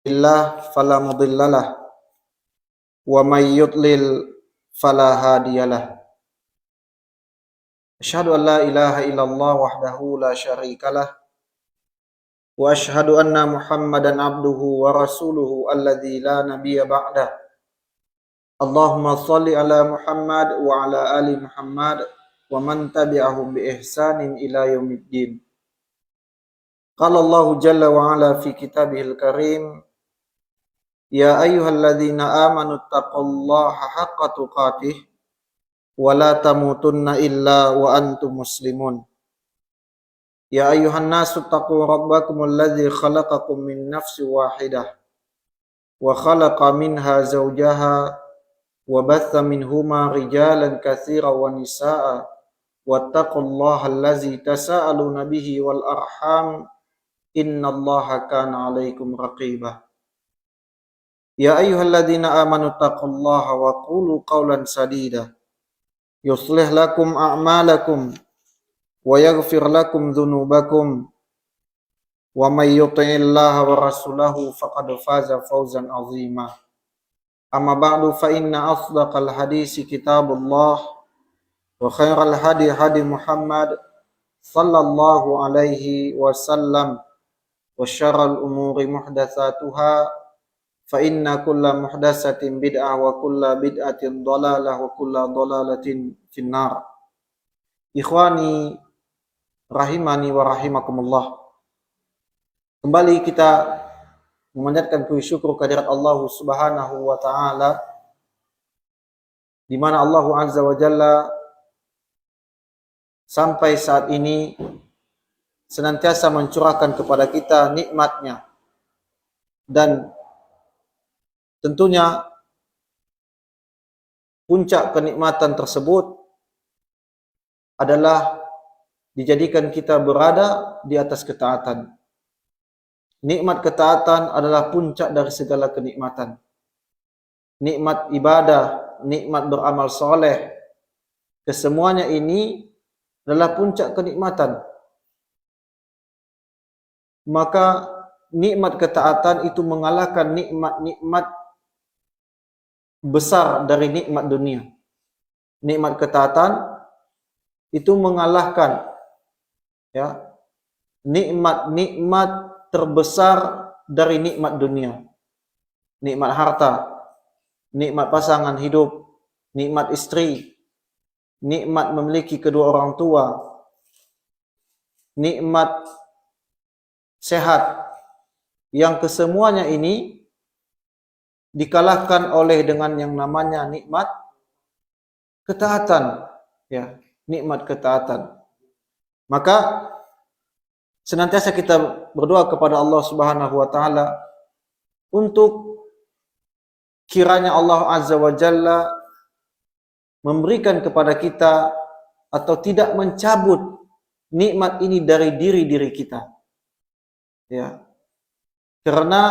الله فلا مضل له ومن يضلل فلا هادي له أشهد أن لا إله إلا الله وحده لا شريك له وأشهد أن محمدا عبده ورسوله الذي لا نبي بعده اللهم صل على محمد وعلى آل محمد ومن تبعهم بإحسان إلى يوم الدين قال الله جل وعلا في كتابه الكريم يا أيها الذين آمنوا اتقوا الله حق تقاته ولا تموتن إلا وأنتم مسلمون يا أيها الناس اتقوا ربكم الذي خلقكم من نفس واحدة وخلق منها زوجها وبث منهما رجالا كثيرا ونساء واتقوا الله الذي تساءلون به والأرحام إن الله كان عليكم رقيبا يا أيها الذين آمنوا اتقوا الله وقولوا قولا سديدا يصلح لكم أعمالكم ويغفر لكم ذنوبكم ومن يطع الله ورسوله فقد فاز فوزا عظيما أما بعد فإن أصدق الحديث كتاب الله وخير الهدي هدي محمد صلى الله عليه وسلم وشر الأمور محدثاتها فإن كل محدثة بدعة وكل بدعة ضلالة وكل ضلالة في النار إخواني rahimani wa rahimakumullah. Kembali kita memanjatkan puji syukur kehadirat Allah Subhanahu wa taala di mana Allah Azza wa Jalla sampai saat ini senantiasa mencurahkan kepada kita nikmat-Nya dan tentunya puncak kenikmatan tersebut adalah dijadikan kita berada di atas ketaatan. Nikmat ketaatan adalah puncak dari segala kenikmatan. Nikmat ibadah, nikmat beramal soleh, kesemuanya ini adalah puncak kenikmatan. Maka nikmat ketaatan itu mengalahkan nikmat-nikmat besar dari nikmat dunia. Nikmat ketaatan itu mengalahkan nikmat-nikmat terbesar dari nikmat dunia. Nikmat harta, nikmat pasangan hidup, nikmat istri, nikmat memiliki kedua orang tua, nikmat sehat, yang kesemuanya ini dikalahkan oleh dengan yang namanya nikmat ketaatan, nikmat ketaatan. Maka senantiasa kita berdoa kepada Allah Subhanahu wa taala untuk kiranya Allah Azza wa Jalla memberikan kepada kita atau tidak mencabut nikmat ini dari diri kita. Karena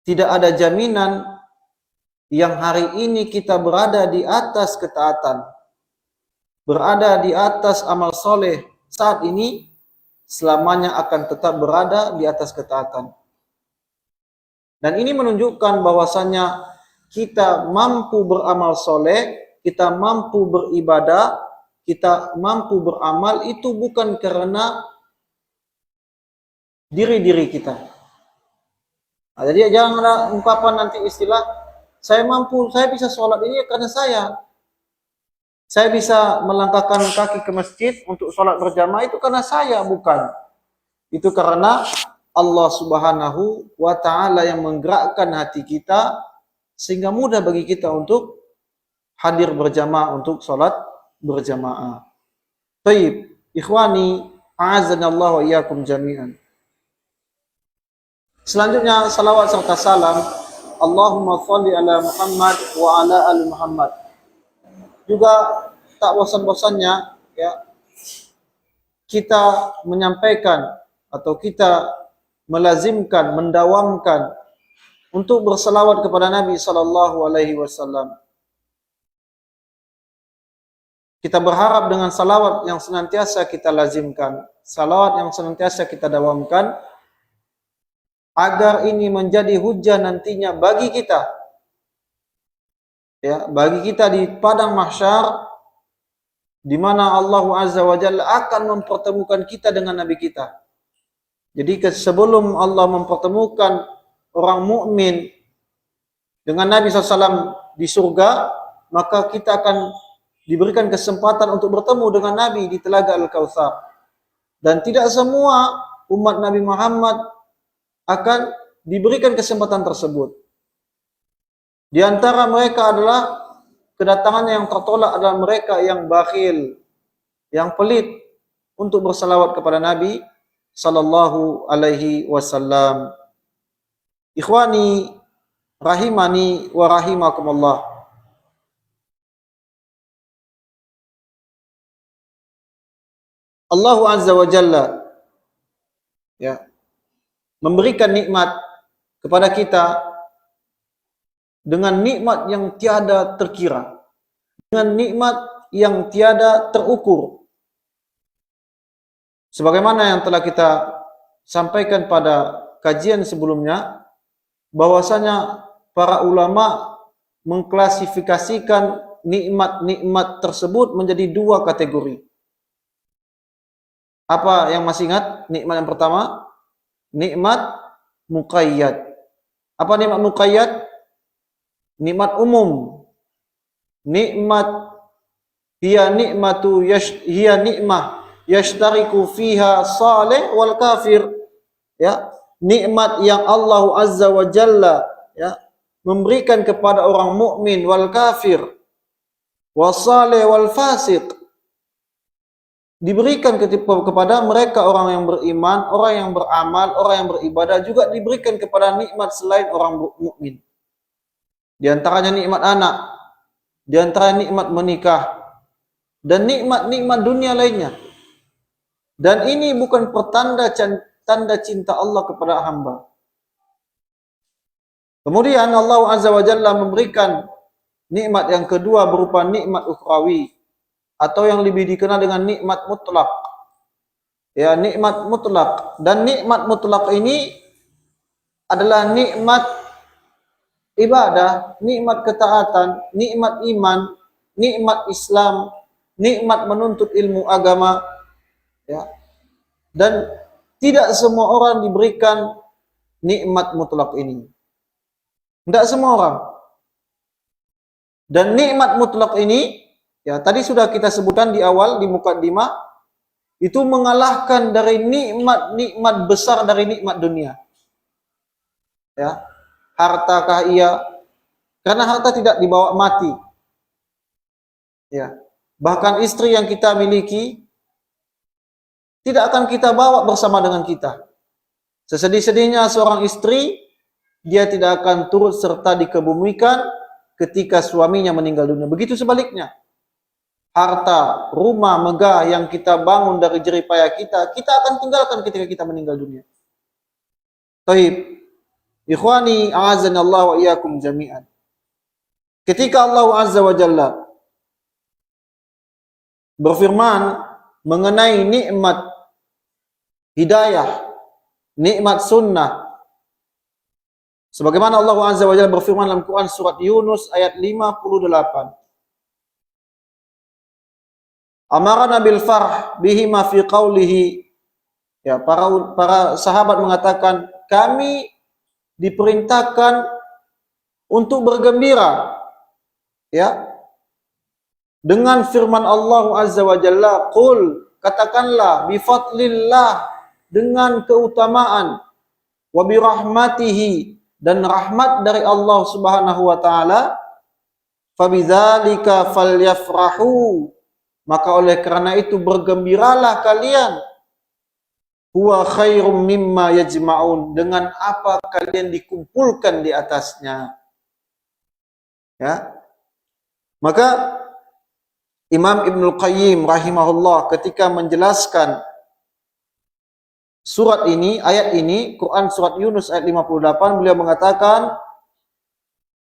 tidak ada jaminan yang hari ini kita berada di atas ketaatan, berada di atas amal soleh saat ini, selamanya akan tetap berada di atas ketaatan. Dan ini menunjukkan bahwasanya kita mampu beramal soleh, kita mampu beribadah, kita mampu beramal itu bukan karena diri kita. Jadi jangan ada ungkapan nanti istilah saya mampu, saya bisa sholat ini karena saya bisa melangkahkan kaki ke masjid untuk sholat berjamaah itu karena saya, bukan. Itu karena Allah Subhanahu wa ta'ala yang menggerakkan hati kita sehingga mudah bagi kita untuk hadir berjamaah, untuk sholat berjamaah. Baik, ikhwani, a'azanallahu wa iyyakum jami'an. Selanjutnya salawat serta salam Allahumma sholli ala Muhammad wa ala ali Muhammad. Juga tak bosan-bosannya kita menyampaikan atau kita melazimkan, mendawamkan untuk berselawat kepada Nabi sallallahu alaihi wasallam. Kita berharap dengan salawat yang senantiasa kita lazimkan, salawat yang senantiasa kita dawamkan, agar ini menjadi hujah nantinya bagi kita, ya, bagi kita di padang mahsyar, di mana Allah Azza wa Jalla akan mempertemukan kita dengan Nabi kita. Jadi sebelum Allah mempertemukan orang mukmin dengan Nabi SAW di surga, maka kita akan diberikan kesempatan untuk bertemu dengan Nabi di Telaga Al-Kautsar. Dan tidak semua umat Nabi Muhammad akan diberikan kesempatan tersebut. Di antara mereka adalah kedatangannya yang tertolak adalah mereka yang bakhil, yang pelit untuk bersalawat kepada Nabi sallallahu alaihi wasallam. Ikhwani rahimani wa rahimakumullah. Allah Azza wa Jalla, ya, memberikan nikmat kepada kita dengan nikmat yang tiada terkira, dengan nikmat yang tiada terukur. Sebagaimana yang telah kita sampaikan pada kajian sebelumnya, bahwasanya para ulama mengklasifikasikan nikmat-nikmat tersebut menjadi dua kategori. Apa yang masih ingat? Nikmat yang pertama, nikmat muqayyad. Apa nikmat muqayyad? Nikmat umum. Nikmat hiya nikmah yashtariku fiha salih wal kafir. Ya, nikmat yang Allah Azza wa Jalla, ya, memberikan kepada orang mukmin wal kafir, wasalih wal fasiq, diberikan kepada mereka orang yang beriman, orang yang beramal, orang yang beribadah, juga diberikan kepada nikmat selain orang mukmin. Di antaranya nikmat anak, di antaranya nikmat menikah, dan nikmat-nikmat dunia lainnya. Dan ini bukan pertanda tanda cinta Allah kepada hamba. Kemudian Allah Azza wa Jalla memberikan nikmat yang kedua berupa nikmat ukhrawi, atau yang lebih dikenal dengan nikmat mutlak. Ya, nikmat mutlak. Dan nikmat mutlak ini adalah nikmat ibadah, nikmat ketaatan, nikmat iman, nikmat Islam, nikmat menuntut ilmu agama, ya. Dan tidak semua orang diberikan nikmat mutlak ini. Tidak semua orang. Dan nikmat mutlak ini, ya, tadi sudah kita sebutkan di awal, di mukaddimah, itu mengalahkan dari nikmat-nikmat besar dari nikmat dunia. Ya, hartakah iya? Karena harta tidak dibawa mati. Ya, bahkan istri yang kita miliki tidak akan kita bawa bersama dengan kita. Sesedih-sedihnya seorang istri, dia tidak akan turut serta dikebumikan ketika suaminya meninggal dunia. Begitu sebaliknya. Harta, rumah megah yang kita bangun dari jerih payah kita, kita akan tinggalkan ketika kita meninggal dunia. Taib. Ikhwani, a'azanallahu wa iyyakum jami'an. Ketika Allah Azza wa Jalla berfirman mengenai nikmat hidayah, nikmat sunnah, sebagaimana Allah Azza wa Jalla berfirman dalam Quran surat Yunus ayat 58. Amarana bil farh bihima fi qawlihi. Ya, para sahabat mengatakan, kami diperintahkan untuk bergembira, ya, dengan firman Allah Azza wa Jalla, qul, katakanlah, bi fadlillah, dengan keutamaan, wa bi rahmatihi, dan rahmat dari Allah Subhanahu wa taala, fa bidzalika falyafrahu, maka oleh karena itu bergembiralah kalian, huwa khairum mimma yajma'un, dengan apa kalian dikumpulkan di atasnya. Ya. Maka Imam Ibnul Qayyim rahimahullah ketika menjelaskan surat ini, ayat ini, Quran surat Yunus ayat 58, beliau mengatakan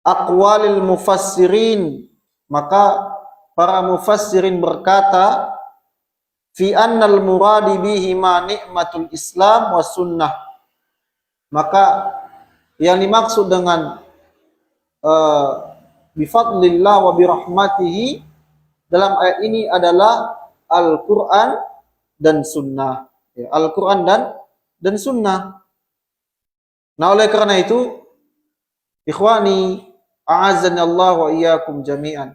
aqwalil mufassirin, maka para mufassirin berkata fi annal muradi bihi ma ni'matul Islam wa sunnah, Maka yang dimaksud dengan bifadlillah wa birahmatihi dalam ayat ini adalah Al-Quran dan Sunnah. Ya, Al-Quran dan Sunnah. Nah, oleh karena itu, ikhwani, a'azzani Allah wa iyyakum jami'an.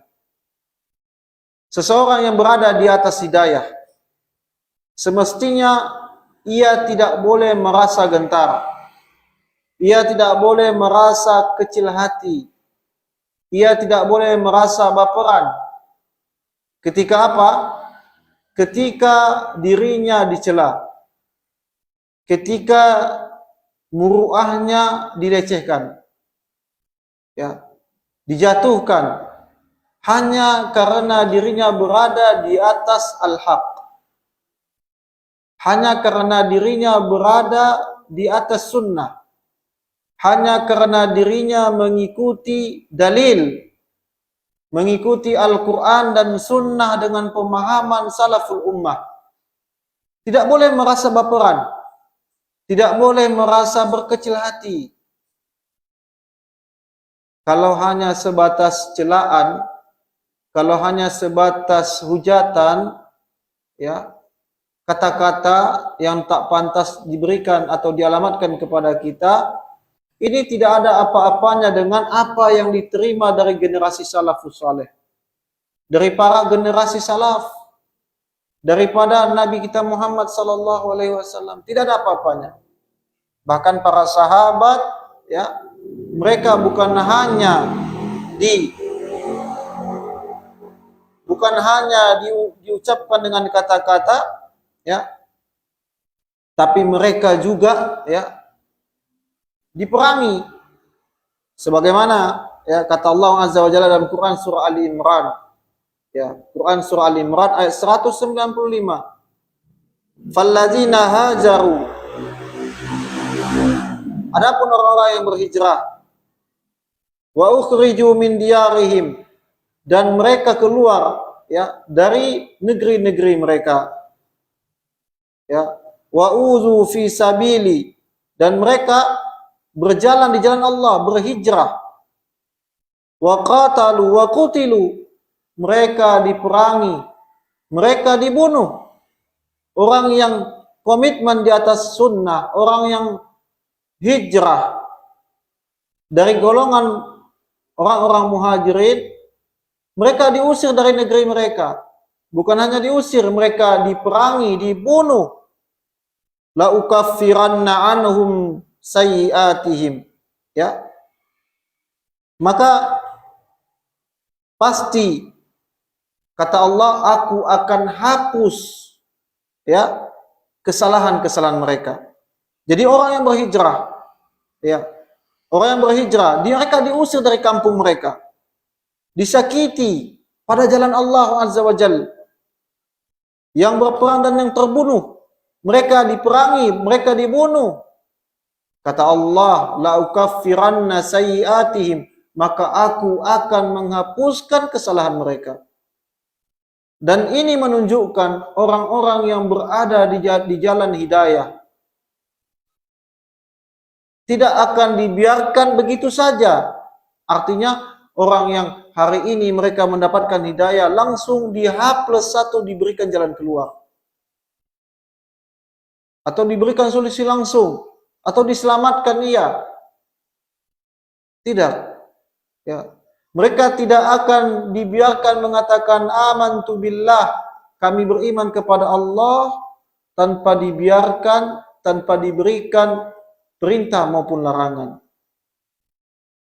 Seseorang yang berada di atas hidayah, semestinya ia tidak boleh merasa gentar. Ia tidak boleh merasa kecil hati. Ia tidak boleh merasa baperan. Ketika apa? Ketika dirinya dicela. Ketika muruahnya dilecehkan. Ya, dijatuhkan hanya karena dirinya berada di atas al-haq. Hanya karena dirinya berada di atas sunnah. Hanya karena dirinya mengikuti dalil, mengikuti Al-Quran dan Sunnah dengan pemahaman salaful ummah. Tidak boleh merasa baperan, tidak boleh merasa berkecil hati. Kalau hanya sebatas celaan, kalau hanya sebatas hujatan, ya, kata-kata yang tak pantas diberikan atau dialamatkan kepada kita, ini tidak ada apa-apanya dengan apa yang diterima dari generasi salafus saleh, dari para generasi salaf, daripada Nabi kita Muhammad sallallahu alaihi wasallam. Tidak ada apa-apanya. Bahkan para sahabat, ya, mereka bukan hanya diucapkan dengan kata-kata, ya, tapi mereka juga, ya, diperangi. Sebagaimana, ya, kata Allah Azza wa Jalla dalam Quran surah Ali Imran. Ya, Quran surah Ali Imran ayat 195. Falladzina hajaru. Adapun orang-orang yang berhijrah, wa ukhriju min diyarihim, dan mereka keluar, ya, dari negeri-negeri mereka. Ya, wa uzu fi sabili, dan mereka berjalan di jalan Allah, berhijrah. Wa qatalu wa qutilu, mereka diperangi, mereka dibunuh. Orang yang komitmen di atas sunnah, orang yang hijrah dari golongan orang-orang muhajirin, mereka diusir dari negeri mereka. Bukan hanya diusir, mereka diperangi, dibunuh. La ukaffiranna anhum sayyiatihim, ya, maka pasti kata Allah, aku akan hapus, ya, kesalahan-kesalahan mereka. Jadi orang yang berhijrah, ya, orang yang berhijrah, mereka diusir dari kampung mereka, disakiti pada jalan Allah Azza wa Jalla, yang berperang dan yang terbunuh, mereka diperangi, mereka dibunuh. Kata Allah, la ukaffiranna sayyiatihim, maka aku akan menghapuskan kesalahan mereka. Dan ini menunjukkan orang-orang yang berada di jalan hidayah tidak akan dibiarkan begitu saja. Artinya orang yang hari ini mereka mendapatkan hidayah langsung di H+1 diberikan jalan keluar, atau diberikan solusi langsung, atau diselamatkan ia. Tidak, ya. Mereka tidak akan dibiarkan mengatakan amantu billah, kami beriman kepada Allah, tanpa dibiarkan, tanpa diberikan perintah maupun larangan.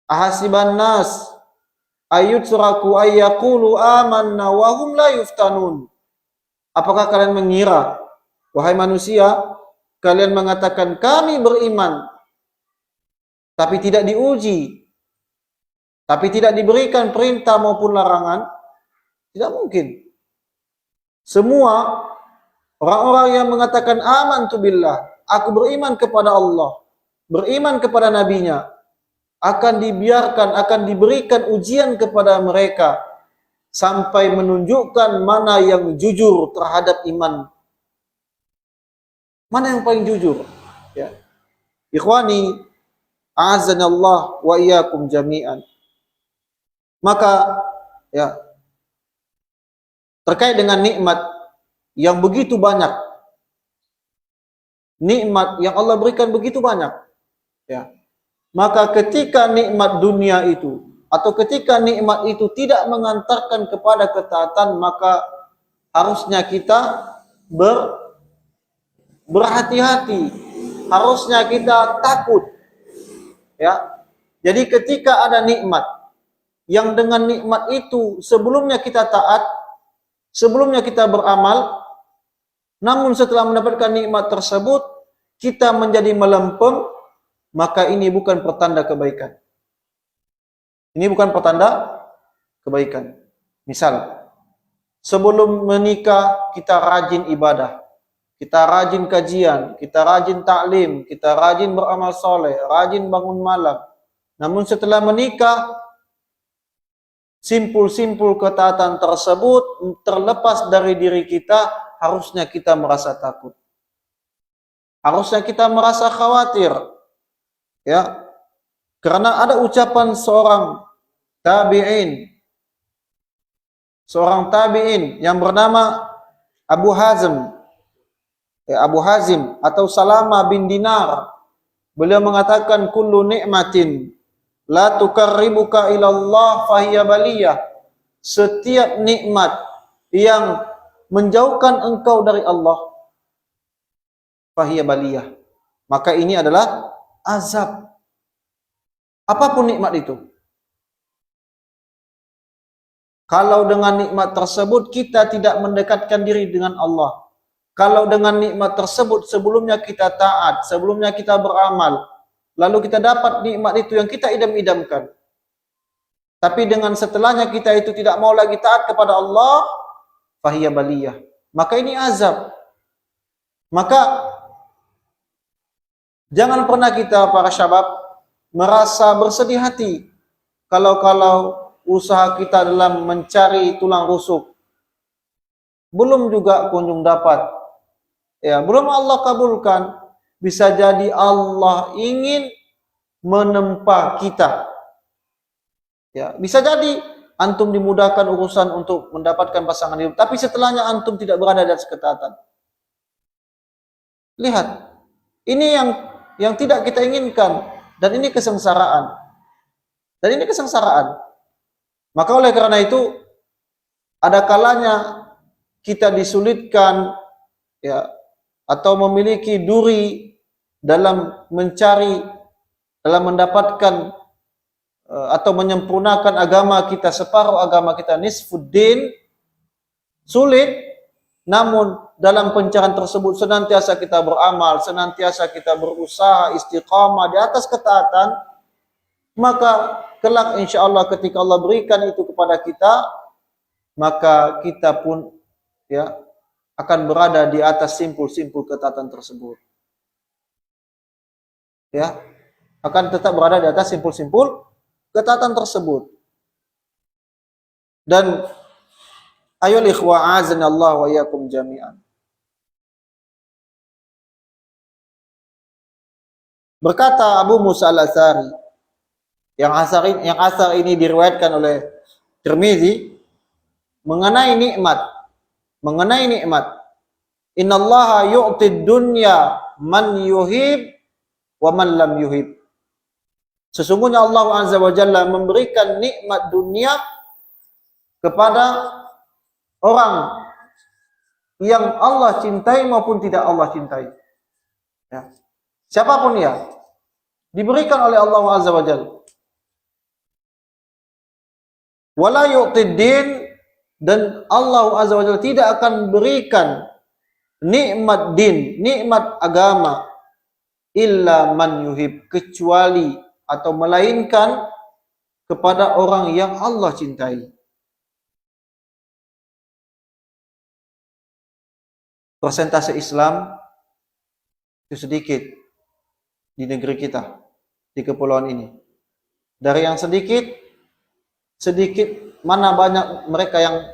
Ahasiban nas ayyutraku ayyaqulu amanna wa hum la yuftanun. Apakah kalian mengira, wahai manusia, kalian mengatakan kami beriman, tapi tidak diuji, tapi tidak diberikan perintah maupun larangan? Tidak mungkin. Semua orang-orang yang mengatakan amantu billah, aku beriman kepada Allah, beriman kepada nabinya, akan dibiarkan, akan diberikan ujian kepada mereka sampai menunjukkan mana yang jujur terhadap iman. Mana yang paling jujur, ya. Ikhwani, a'azzanallah wa iyyakum jami'an. Maka ya, terkait dengan nikmat yang begitu banyak, nikmat yang Allah berikan begitu banyak, ya. Maka ketika nikmat dunia itu atau ketika nikmat itu tidak mengantarkan kepada ketaatan, maka harusnya kita berhati-hati, harusnya kita takut, ya. Jadi ketika ada nikmat yang dengan nikmat itu sebelumnya kita taat, sebelumnya kita beramal, namun setelah mendapatkan nikmat tersebut kita menjadi melempem, maka ini bukan pertanda kebaikan. Ini bukan pertanda kebaikan. Misal, sebelum menikah kita rajin ibadah, kita rajin kajian, kita rajin taklim, kita rajin beramal soleh, rajin bangun malam. Namun setelah menikah, simpul-simpul ketaatan tersebut terlepas dari diri kita, harusnya kita merasa takut. Harusnya kita merasa khawatir. Ya. Karena ada ucapan seorang tabi'in yang bernama Abu Hazim, Abu Hazim atau Salama bin Dinar. Beliau mengatakan, kullu ni'matin la tukarribuka ilallah fahiya baliyah. Setiap nikmat yang menjauhkan engkau dari Allah, fahiya baliyah, maka ini adalah azab. Apapun nikmat itu. Kalau dengan nikmat tersebut kita tidak mendekatkan diri dengan Allah, kalau dengan nikmat tersebut sebelumnya kita taat, sebelumnya kita beramal, lalu kita dapat nikmat itu yang kita idam-idamkan, tapi dengan setelahnya kita itu tidak mau lagi taat kepada Allah, fahiya baliyah, maka ini azab. Maka jangan pernah kita para syabab merasa bersedih hati kalau usaha kita dalam mencari tulang rusuk belum juga kunjung dapat, ya, belum Allah kabulkan. Bisa jadi Allah ingin menempa kita, ya, bisa jadi antum dimudahkan urusan untuk mendapatkan pasangan hidup, tapi setelahnya antum tidak berada di atas ketaatan. Lihat, ini yang tidak kita inginkan. Dan ini kesengsaraan. Maka oleh karena itu, ada kalanya kita disulitkan, ya, atau memiliki duri dalam mencari, dalam mendapatkan atau menyempurnakan agama kita, separuh agama kita, nisfuddin, sulit. Namun dalam pencarian tersebut senantiasa kita beramal, senantiasa kita berusaha istiqamah di atas ketaatan, maka kelak insya Allah ketika Allah berikan itu kepada kita, maka kita pun, ya, akan berada di atas simpul-simpul ketaatan tersebut. Ya, akan tetap berada di atas simpul-simpul ketaatan tersebut. Dan ayol ikhwa azanallahu wa iyyakum jami'an. Berkata Abu Musa al-Asy'ari, yang asar ini diriwayatkan oleh Tirmizi, mengenai nikmat. Innallaha yu'tid dunya man yuhib wa man lam yuhib. Sesungguhnya Allah Azza wa Jalla memberikan nikmat dunia kepada orang yang Allah cintai maupun tidak Allah cintai. Ya. Siapapun ya, diberikan oleh Allah Azza wa Jalla. Wala yu'tid din, dan Allah Azza wa Jalla tidak akan berikan nikmat din, nikmat agama, illa man yuhib, kecuali atau melainkan kepada orang yang Allah cintai. Persentase Islam itu sedikit di negeri kita, di kepulauan ini. Dari yang sedikit mana banyak mereka yang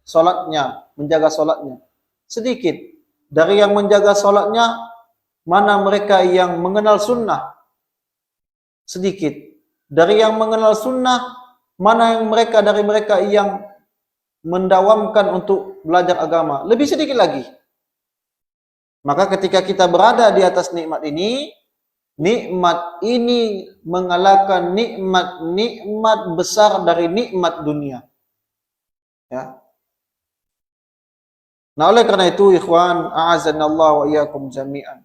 sholatnya, menjaga sholatnya? Sedikit. Dari yang menjaga sholatnya, mana mereka yang mengenal sunnah? Sedikit. Dari yang mengenal sunnah, mana yang dari mereka yang mendawamkan untuk belajar agama? Lebih sedikit lagi. Maka ketika kita berada di atas nikmat ini mengalahkan nikmat besar dari nikmat dunia. Ya. Nah, oleh karena itu, ikhwan, a'azanallahu wa iyyakum jami'an.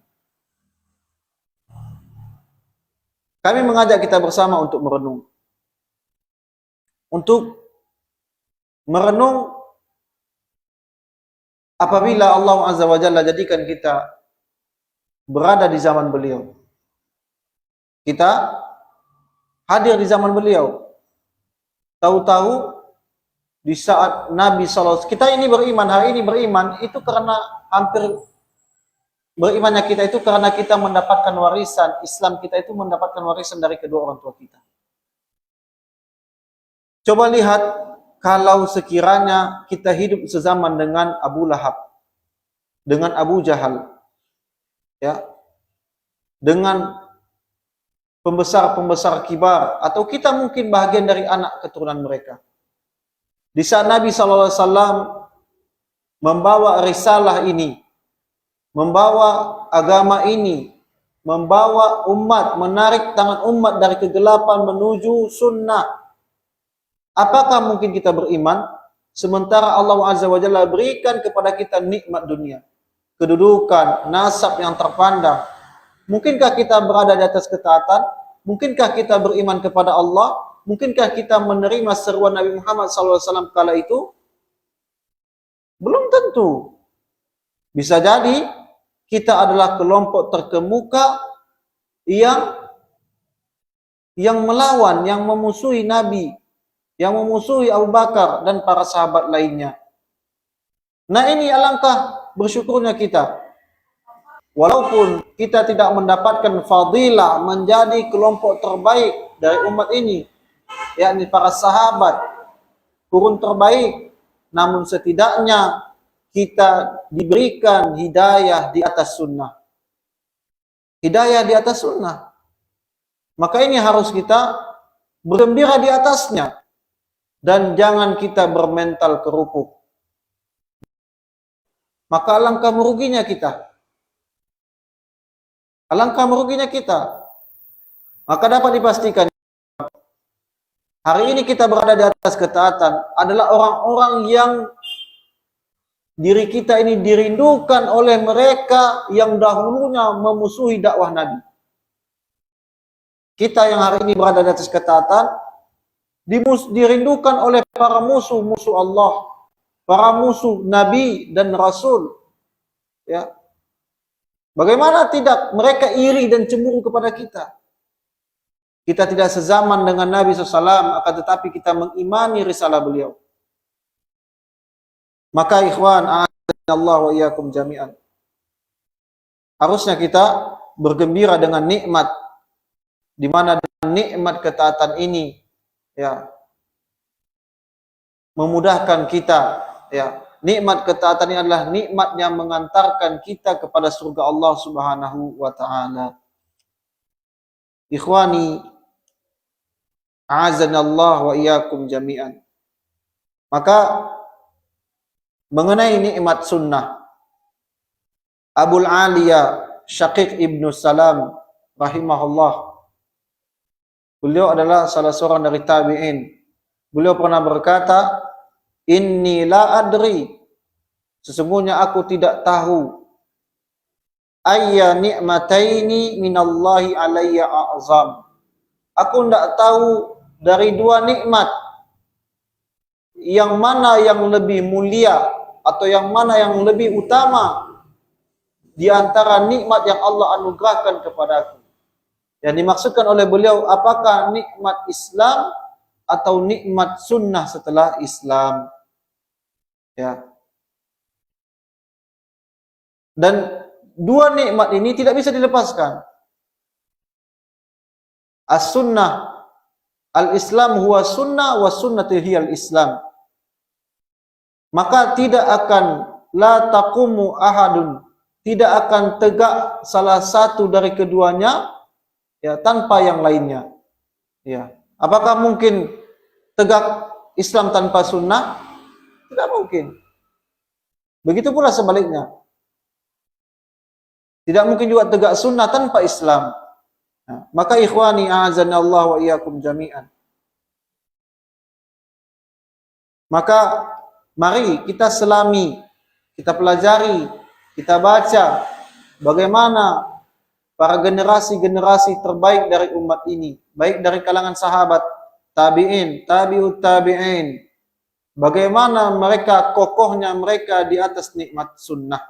Kami mengajak kita bersama untuk merenung. Untuk merenung apabila Allah Azza wa Jalla jadikan kita berada di zaman beliau. Kita hadir di zaman beliau. Tahu-tahu di saat Nabi SAW, kita ini beriman, hari ini beriman, itu karena hampir berimannya kita itu karena kita mendapatkan warisan, Islam kita itu mendapatkan warisan dari kedua orang tua kita. Coba lihat, kalau sekiranya kita hidup sezaman dengan Abu Lahab, dengan Abu Jahal, ya, dengan pembesar-pembesar kibar, atau kita mungkin bahagian dari anak keturunan mereka. Di saat Nabi SAW membawa risalah ini, membawa agama ini, membawa umat, menarik tangan umat dari kegelapan menuju sunnah, apakah mungkin kita beriman? Sementara Allah Azza wa Jalla berikan kepada kita nikmat dunia, kedudukan, nasab yang terpandang. Mungkinkah kita berada di atas ketaatan? Mungkinkah kita beriman kepada Allah? Mungkinkah kita menerima seruan Nabi Muhammad SAW kala itu? Belum tentu. Bisa jadi kita adalah kelompok terkemuka yang melawan, yang memusuhi Nabi, yang memusuhi Abu Bakar dan para sahabat lainnya. Nah, ini alangkah bersyukurnya kita. Walaupun kita tidak mendapatkan fadilah menjadi kelompok terbaik dari umat ini, yakni para sahabat, kurun terbaik, namun setidaknya kita diberikan hidayah di atas sunnah. Hidayah di atas sunnah. Maka ini harus kita bergembira di atasnya. Dan jangan kita bermental kerupuk. Maka alangkah meruginya kita. Alangkah meruginya kita. Maka dapat dipastikan, hari ini kita berada di atas ketaatan adalah orang-orang yang diri kita ini dirindukan oleh mereka yang dahulunya memusuhi dakwah Nabi. Kita yang hari ini berada di atas ketaatan dirindukan oleh para musuh-musuh Allah, para musuh Nabi dan Rasul. Ya. Bagaimana tidak mereka iri dan cemburu kepada kita? Kita tidak sezaman dengan Nabi SAW, akan tetapi kita mengimani risalah beliau. Maka ikhwan, a'adallahu wa iyyakum jami'an, harusnya kita bergembira dengan nikmat, di mana dengan nikmat ketaatan ini, ya, memudahkan kita, ya. Nikmat ketaatan ini adalah nikmat yang mengantarkan kita kepada surga Allah Subhanahu wa taala. Ikhwani, a'azanallahu wa iyyakum jami'an. Maka mengenai nikmat sunnah, Abul Aliyah Syaqiq ibnu Salam rahimahullah, beliau adalah salah seorang dari tabi'in. Beliau pernah berkata, inni la adri, sesungguhnya aku tidak tahu, ayya ni'mataini minallahi alayya a'zam, aku tidak tahu dari dua nikmat yang mana yang lebih mulia atau yang mana yang lebih utama di antara nikmat yang Allah anugerahkan kepadaku. Yang dimaksudkan oleh beliau, apakah nikmat Islam atau nikmat sunnah setelah Islam? Ya. Dan dua nikmat ini tidak bisa dilepaskan. As-sunnah, al-Islam huwa sunnah wa sunnatu hiyal Islam. Maka tidak akan la taqumu ahadun, tidak akan tegak salah satu dari keduanya ya tanpa yang lainnya. Ya. Apakah mungkin tegak Islam tanpa sunnah? Tidak mungkin. Begitu pula sebaliknya. Tidak mungkin juga tegak sunnah tanpa Islam. Nah, maka ikhwani a'azanallah wa iyyakum jami'an. Maka mari kita selami, kita pelajari, kita baca bagaimana para generasi-generasi terbaik dari umat ini, baik dari kalangan sahabat, tabi'in, tabi'ut tabi'in. Bagaimana mereka kokohnya mereka di atas nikmat sunnah.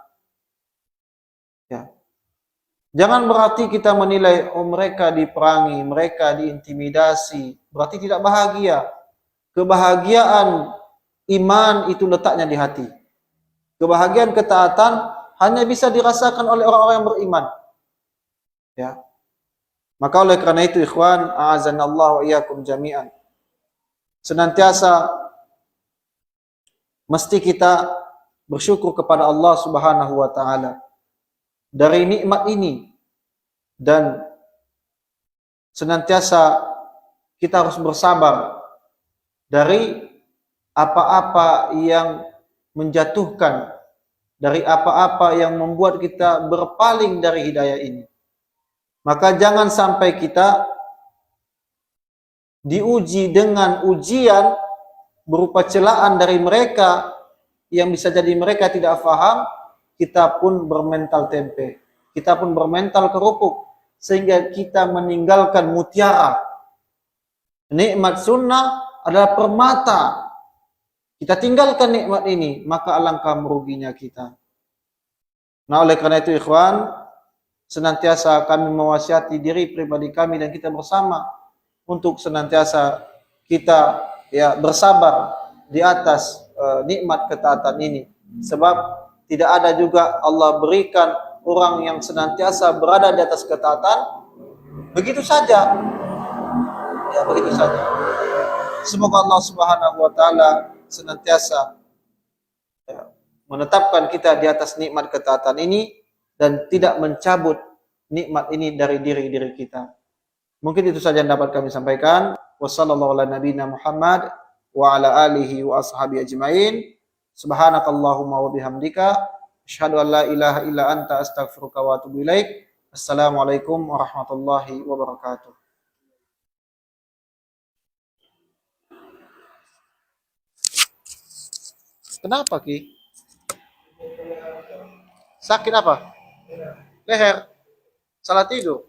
Ya. Jangan berarti kita menilai mereka diperangi, mereka diintimidasi, berarti tidak bahagia. Kebahagiaan iman itu letaknya di hati. Kebahagiaan ketaatan hanya bisa dirasakan oleh orang-orang yang beriman. Ya. Maka oleh karena itu ikhwan, a'azanallahu wa iyyakum jami'an. Senantiasa mesti kita bersyukur kepada Allah Subhanahu wa taala dari nikmat ini, dan senantiasa kita harus bersabar dari apa-apa yang menjatuhkan, dari apa-apa yang membuat kita berpaling dari hidayah ini. Maka jangan sampai kita diuji dengan ujian berupa celaan dari mereka yang bisa jadi mereka tidak faham, kita pun bermental tempe, kita pun bermental kerupuk, sehingga kita meninggalkan mutiara. Nikmat sunnah adalah permata. Kita tinggalkan nikmat ini, maka alangkah meruginya kita. Nah, oleh karena itu ikhwan, senantiasa kami mewasiati diri pribadi kami dan kita bersama untuk senantiasa kita ya bersabar di atas nikmat ketaatan ini. Sebab tidak ada juga Allah berikan orang yang senantiasa berada di atas ketaatan begitu saja. Ya, begitu saja. Semoga Allah Subhanahu wa taala senantiasa ya, menetapkan kita di atas nikmat ketaatan ini dan tidak mencabut nikmat ini dari diri-diri kita. Mungkin itu saja yang dapat kami sampaikan. Wassallallahu ala nabiyina Muhammad wa ala alihi wa ashabi ajmain. Subhanakallahumma wa bihamdika asyhadu an la ilaha illa anta astaghfiruka wa atubu ilaik. Assalamualaikum warahmatullahi wabarakatuh. Kenapa, Ki? Sakit apa? Leher. Salah tidur.